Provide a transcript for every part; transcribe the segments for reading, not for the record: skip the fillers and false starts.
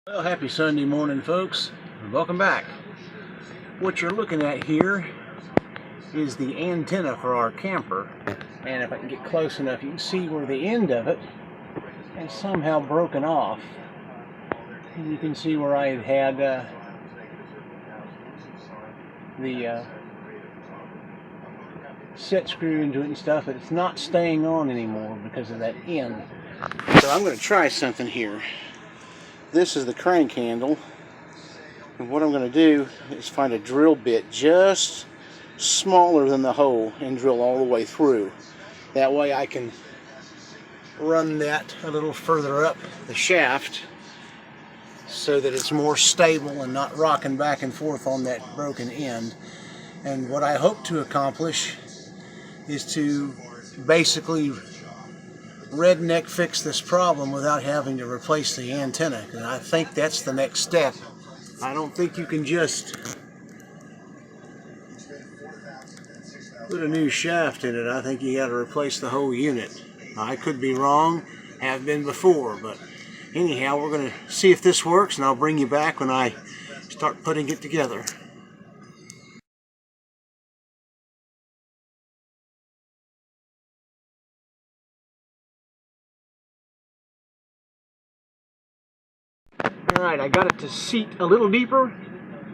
Well, happy Sunday morning, folks, and welcome back. What you're looking at here is the antenna for our camper, and if I can get close enough, you can see where the end of it is somehow broken off. And you can see where I had the set screw into it and stuff, but it's not staying on anymore because of that end. So I'm going to try something here. This is the crank handle, and what I'm going to do is find a drill bit just smaller than the hole and drill all the way through. That way I can run that a little further up the shaft so that it's more stable and not rocking back and forth on that broken end. And what I hope to accomplish is to basically redneck fix this problem without having to replace the antenna, and I think that's the next step. I don't think you can just put a new shaft in it. I think you got to replace the whole unit. I could be wrong, have been before, but anyhow, we're going to see if this works, and I'll bring you back when I start putting it together. Alright, I got it to seat a little deeper.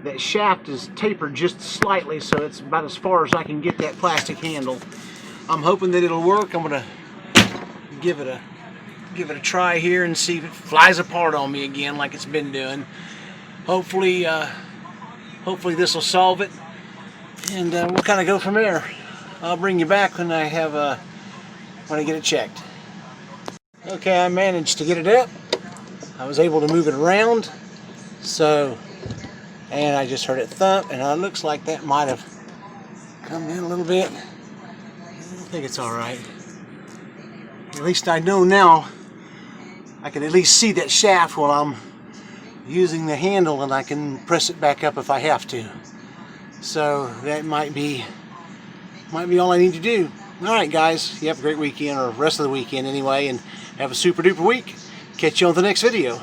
That shaft is tapered just slightly, so it's about as far as I can get that plastic handle. I'm hoping that it'll work. I'm going to give it a try here and see if it flies apart on me again like it's been doing. Hopefully this will solve it, and we'll kind of go from there. I'll bring you back when I get it checked. Okay, I managed to get it up. I was able to move it around, and I just heard it thump, and it looks like that might have come in a little bit. I think it's all right. At least I know now I can at least see that shaft while I'm using the handle, and I can press it back up if I have to. So that might be all I need to do. All right, guys, you have a great weekend, or rest of the weekend anyway, and have a super duper week. Catch you on the next video.